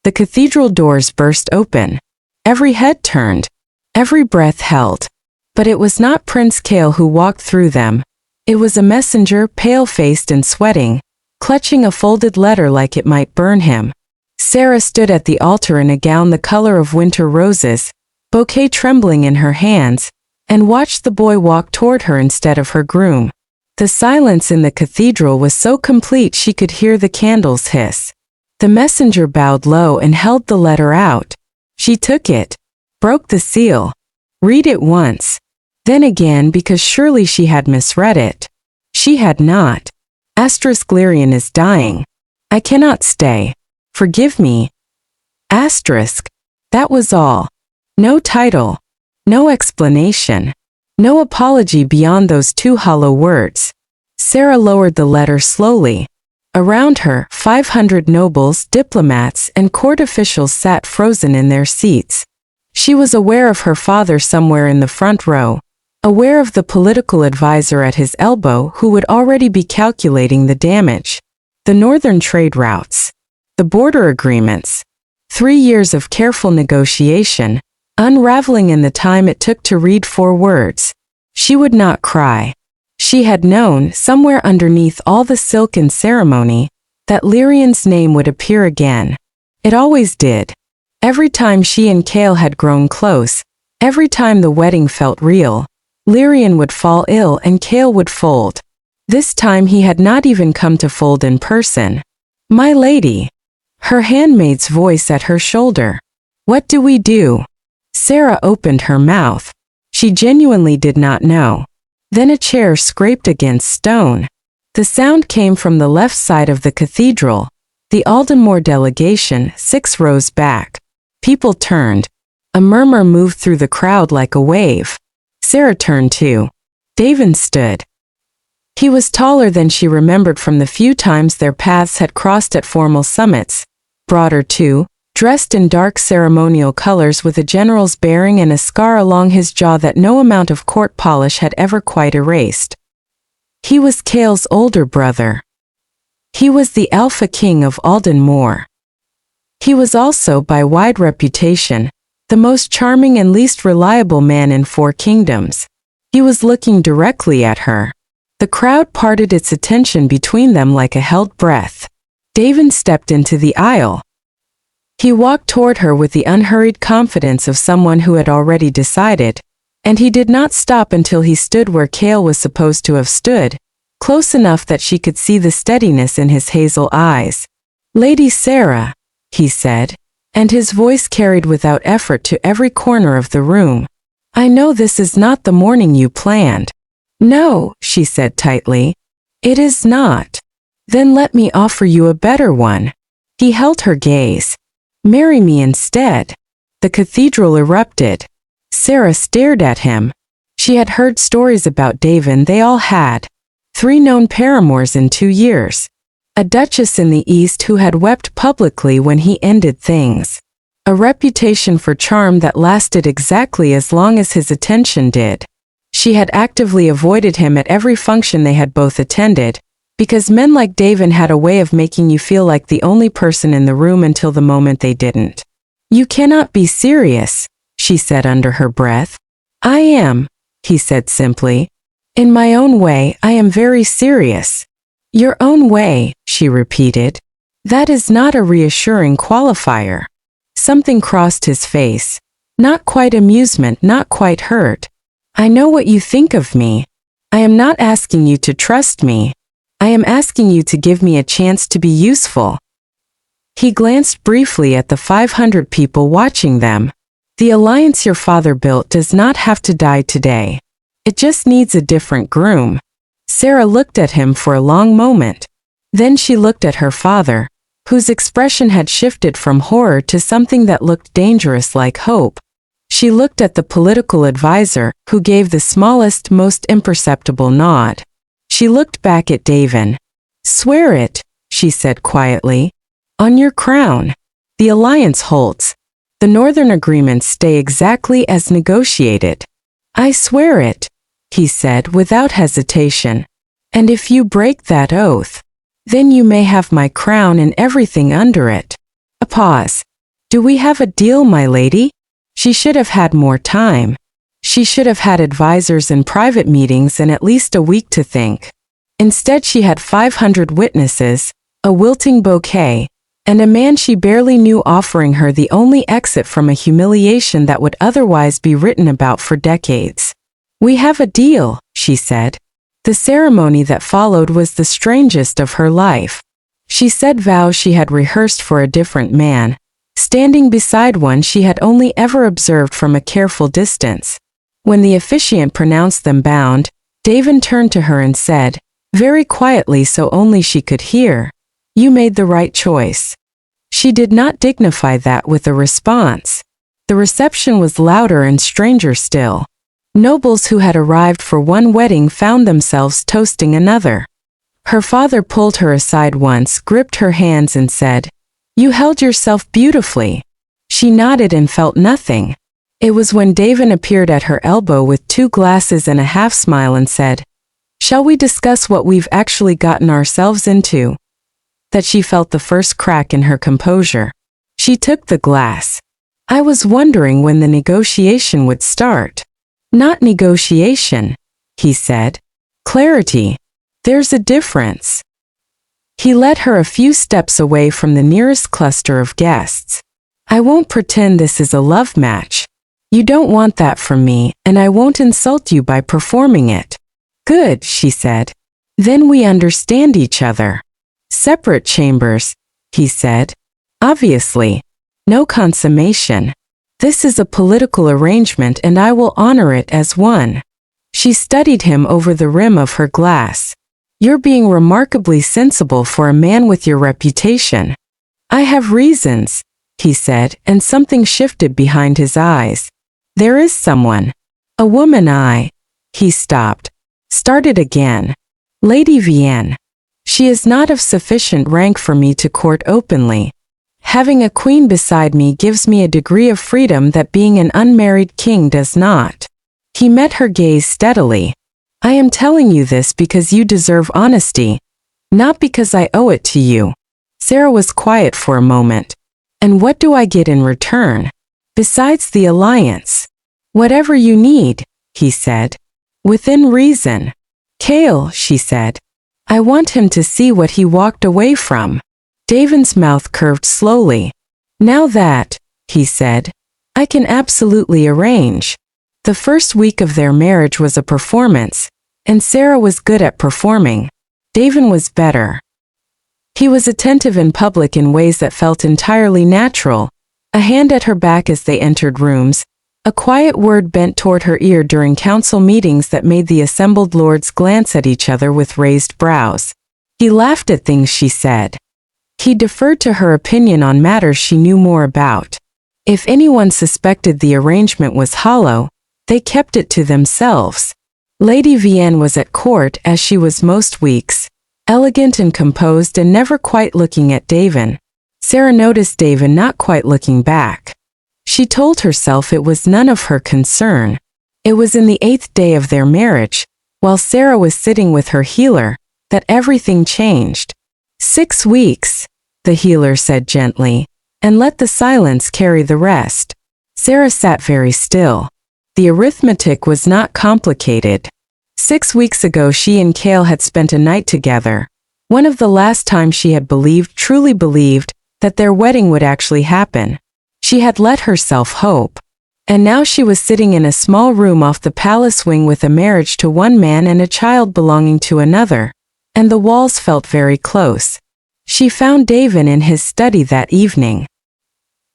The cathedral doors burst open. Every head turned. Every breath held. But it was not Prince Cale who walked through them. It was a messenger, pale-faced and sweating, clutching a folded letter like it might burn him. Sera stood at the altar in a gown the color of winter roses, bouquet trembling in her hands, and watched the boy walk toward her instead of her groom. The silence in the cathedral was so complete she could hear the candles hiss. The messenger bowed low and held the letter out. She took it, broke the seal. Read it once. Then again because surely she had misread it. She had not. Lyrian is dying. I cannot stay. Forgive me. That was all. No title. No explanation. No apology beyond those two hollow words. Sera lowered the letter slowly. Around her, 500 nobles, diplomats, and court officials sat frozen in their seats. She was aware of her father somewhere in the front row, aware of the political advisor at his elbow who would already be calculating the damage. The northern trade routes. The border agreements. 3 years of careful negotiation, unraveling in the time it took to read 4 words. She would not cry. She had known, somewhere underneath all the silk and ceremony, that Lyrian's name would appear again. It always did. Every time she and Cale had grown close, every time the wedding felt real, Lyrian would fall ill and Cale would fold. This time he had not even come to fold in person. "My lady." Her handmaid's voice at her shoulder. "What do we do?" Sera opened her mouth. She genuinely did not know. Then a chair scraped against stone. The sound came from the left side of the cathedral, the Aldenmore delegation, 6 rows back. People turned. A murmur moved through the crowd like a wave. Sera turned too. Davan stood. He was taller than she remembered from the few times their paths had crossed at formal summits, broader too, dressed in dark ceremonial colors with a general's bearing and a scar along his jaw that no amount of court polish had ever quite erased. He was Cale's older brother. He was the Alpha King of Aldenmore. He was also, by wide reputation, the most charming and least reliable man in 4 kingdoms. He was looking directly at her. The crowd parted its attention between them like a held breath. Davan stepped into the aisle. He walked toward her with the unhurried confidence of someone who had already decided, and he did not stop until he stood where Cale was supposed to have stood, close enough that she could see the steadiness in his hazel eyes. "Lady Sera," he said, and his voice carried without effort to every corner of the room. "I know this is not the morning you planned." "No," she said tightly. "It is not." "Then let me offer you a better one." He held her gaze. "Marry me instead." The cathedral erupted. Sera stared at him. She had heard stories about Davan. They all had. 3 known paramours in 2 years. A duchess in the East who had wept publicly when he ended things. A reputation for charm that lasted exactly as long as his attention did. She had actively avoided him at every function they had both attended, because men like Davan had a way of making you feel like the only person in the room until the moment they didn't. "You cannot be serious," she said under her breath. "I am," he said simply. "In my own way, I am very serious." "Your own way," she repeated. That is not a reassuring qualifier. Something crossed his face. Not quite amusement, not quite hurt. "I know what you think of me. I am not asking you to trust me. I am asking you to give me a chance to be useful." He glanced briefly at the 500 people watching them. "The alliance your father built does not have to die today. It just needs a different groom." Sera looked at him for a long moment. Then she looked at her father, whose expression had shifted from horror to something that looked dangerous like hope. She looked at the political advisor, who gave the smallest, most imperceptible nod. She looked back at Davan. "Swear it," she said quietly. "On your crown. The alliance holds. The northern agreements stay exactly as negotiated." "I swear it," he said without hesitation. "And if you break that oath, then you may have my crown and everything under it." A pause. Do we have a deal, my lady? She should have had more time. She should have had advisors and private meetings and at least a week to think. Instead, she had 500 witnesses, a wilting bouquet, and a man she barely knew offering her the only exit from a humiliation that would otherwise be written about for decades. We have a deal, she said. The ceremony that followed was the strangest of her life. She said vows she had rehearsed for a different man, standing beside one she had only ever observed from a careful distance. When the officiant pronounced them bound, Davan turned to her and said, very quietly so only she could hear, "You made the right choice." She did not dignify that with a response. The reception was louder and stranger still. Nobles who had arrived for one wedding found themselves toasting another. Her father pulled her aside once, gripped her hands and said, "You held yourself beautifully." She nodded and felt nothing. It was when Davan appeared at her elbow with 2 glasses and a half-smile and said, "Shall we discuss what we've actually gotten ourselves into?" that she felt the first crack in her composure. She took the glass. "I was wondering when the negotiation would start." "Not negotiation," he said. "Clarity. There's a difference." He led her a few steps away from the nearest cluster of guests. "I won't pretend this is a love match. You don't want that from me, and I won't insult you by performing it." "Good," she said. "Then we understand each other." "Separate chambers," he said. "Obviously. No consummation. This is a political arrangement and I will honor it as one." She studied him over the rim of her glass. "You're being remarkably sensible for a man with your reputation." "I have reasons," he said, and something shifted behind his eyes. "There is someone. A woman He stopped. Started again. "Lady Vienne. She is not of sufficient rank for me to court openly. Having a queen beside me gives me a degree of freedom that being an unmarried king does not." He met her gaze steadily. "I am telling you this because you deserve honesty, not because I owe it to you." Sera was quiet for a moment. "And what do I get in return? Besides the alliance?" "Whatever you need," he said. "Within reason." "Kale," she said. "I want him to see what he walked away from." Davan's mouth curved slowly. "Now that," he said, "I can absolutely arrange." The first week of their marriage was a performance, and Sera was good at performing. Davan was better. He was attentive in public in ways that felt entirely natural, a hand at her back as they entered rooms, a quiet word bent toward her ear during council meetings that made the assembled lords glance at each other with raised brows. He laughed at things she said. He deferred to her opinion on matters she knew more about. If anyone suspected the arrangement was hollow, they kept it to themselves. Lady Vienne was at court as she was most weeks, elegant and composed and never quite looking at Davan. Sera noticed Davan not quite looking back. She told herself it was none of her concern. It was in the 8th day of their marriage, while Sera was sitting with her healer, that everything changed. 6 weeks, the healer said gently, and let the silence carry the rest. Sera sat very still. The arithmetic was not complicated. 6 weeks ago she and Kale had spent a night together, one of the last times she had truly believed, that their wedding would actually happen. She had let herself hope. And now she was sitting in a small room off the palace wing with a marriage to one man and a child belonging to another, and the walls felt very close. She found Davan in his study that evening.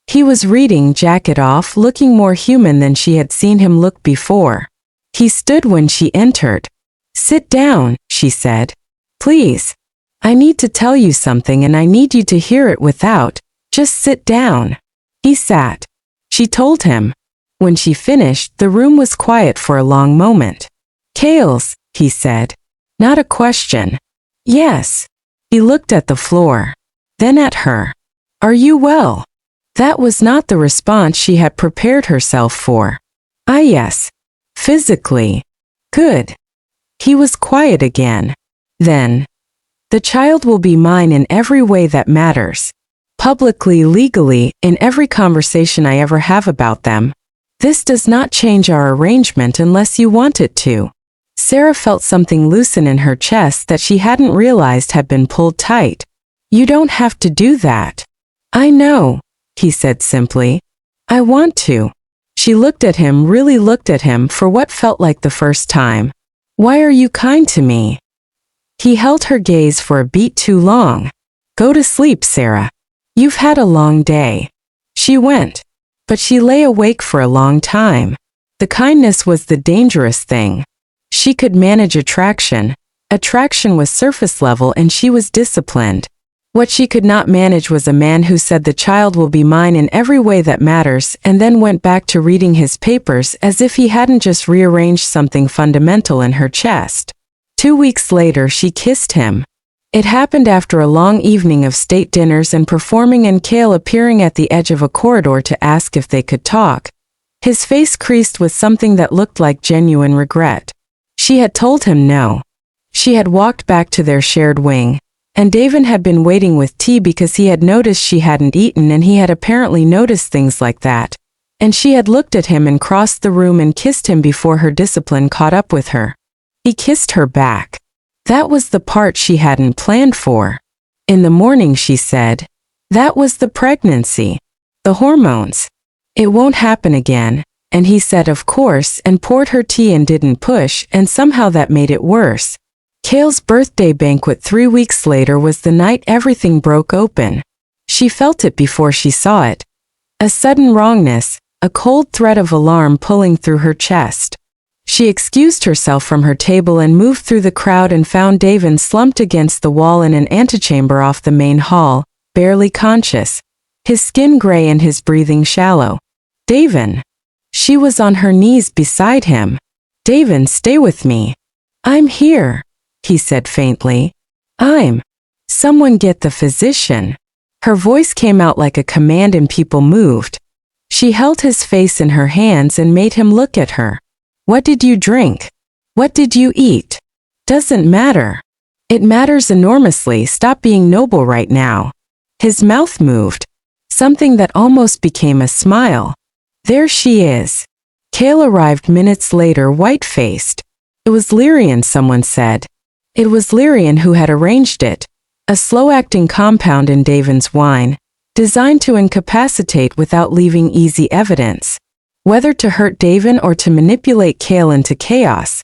He was reading, jacket off, looking more human than she had seen him look before. He stood when she entered. "Sit down," she said. "Please. I need to tell you something and I need you to hear it without, just sit down." He sat. She told him. When she finished, the room was quiet for a long moment. "Kales," he said. Not a question. "Yes." He looked at the floor. Then at her. "Are you well?" That was not the response she had prepared herself for. "Ah, yes. Physically. Good." He was quiet again. Then, "The child will be mine in every way that matters." publicly, legally, in every conversation I ever have about them. This does not change our arrangement unless you want it to. Sera felt something loosen in her chest that she hadn't realized had been pulled tight. You don't have to do that. I know, he said simply. I want to. She looked at him, really looked at him for what felt like the first time. Why are you kind to me? He held her gaze for a beat too long. Go to sleep, Sera. You've had a long day. She went. But she lay awake for a long time. The kindness was the dangerous thing. She could manage attraction. Attraction was surface level and she was disciplined. What she could not manage was a man who said the child will be mine in every way that matters and then went back to reading his papers as if he hadn't just rearranged something fundamental in her chest. 2 weeks later she kissed him. It happened after a long evening of state dinners and performing and Cale appearing at the edge of a corridor to ask if they could talk. His face creased with something that looked like genuine regret. She had told him no. She had walked back to their shared wing. And Davan had been waiting with tea because he had noticed she hadn't eaten and he had apparently noticed things like that. And she had looked at him and crossed the room and kissed him before her discipline caught up with her. He kissed her back. That was the part she hadn't planned for. In the morning she said, that was the pregnancy. The hormones. It won't happen again. And he said of course and poured her tea and didn't push and somehow that made it worse. Cale's birthday banquet 3 weeks later was the night everything broke open. She felt it before she saw it. A sudden wrongness, a cold thread of alarm pulling through her chest. She excused herself from her table and moved through the crowd and found Davan slumped against the wall in an antechamber off the main hall, barely conscious. His skin gray and his breathing shallow. Davan. She was on her knees beside him. Davan, stay with me. I'm here. He said faintly. Someone get the physician. Her voice came out like a command and people moved. She held his face in her hands and made him look at her. What did you drink? What did you eat? Doesn't matter. It matters enormously. Stop being noble right now. His mouth moved. Something that almost became a smile. There she is. Cale arrived minutes later, white-faced. It was Lyrian, someone said. It was Lyrian who had arranged it, a slow-acting compound in Davan's wine, designed to incapacitate without leaving easy evidence. Whether to hurt Davan or to manipulate Cale into chaos,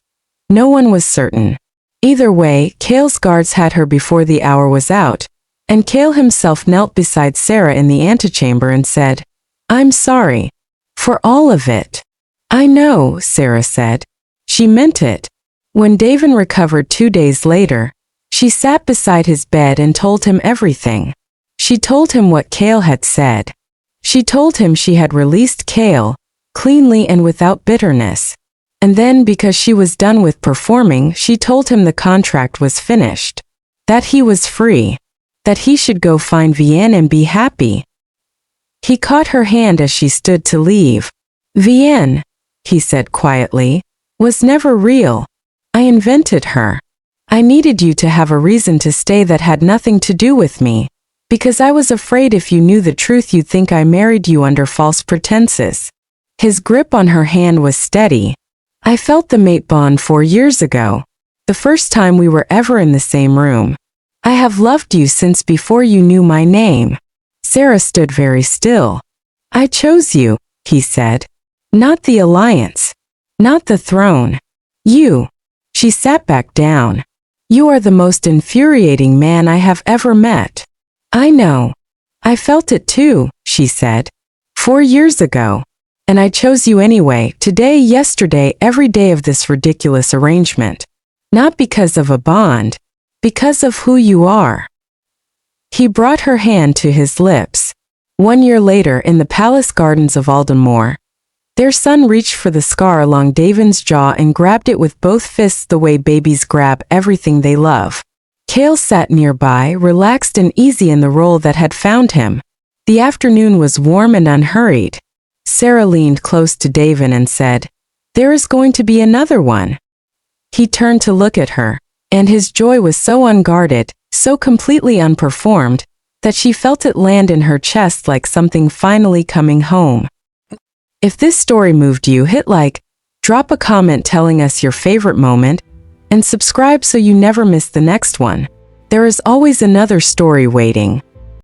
no one was certain. Either way, Cale's guards had her before the hour was out, and Cale himself knelt beside Sera in the antechamber and said, I'm sorry. For all of it. I know, Sera said. She meant it. When Davan recovered 2 days later, she sat beside his bed and told him everything. She told him what Cale had said. She told him she had released Cale, cleanly and without bitterness. And then, because she was done with performing, she told him the contract was finished. That he was free. That he should go find Vianne and be happy. He caught her hand as she stood to leave. Vianne, he said quietly, was never real. I invented her. I needed you to have a reason to stay that had nothing to do with me, because I was afraid if you knew the truth you'd think I married you under false pretenses. His grip on her hand was steady. I felt the mate bond 4 years ago, the first time we were ever in the same room. I have loved you since before you knew my name. Sera stood very still. I chose you, he said. Not the alliance. Not the throne. You. She sat back down. You are the most infuriating man I have ever met. I know. I felt it too, she said. 4 years ago. And I chose you anyway, today, yesterday, every day of this ridiculous arrangement. Not because of a bond. Because of who you are. He brought her hand to his lips. 1 year later, in the palace gardens of Aldenmore, their son reached for the scar along Davan's jaw and grabbed it with both fists the way babies grab everything they love. Cale sat nearby, relaxed and easy in the role that had found him. The afternoon was warm and unhurried. Sera leaned close to Davan and said, There is going to be another one. He turned to look at her, and his joy was so unguarded, so completely unperformed, that she felt it land in her chest like something finally coming home. If this story moved you, hit like, drop a comment telling us your favorite moment, and subscribe so you never miss the next one. There is always another story waiting.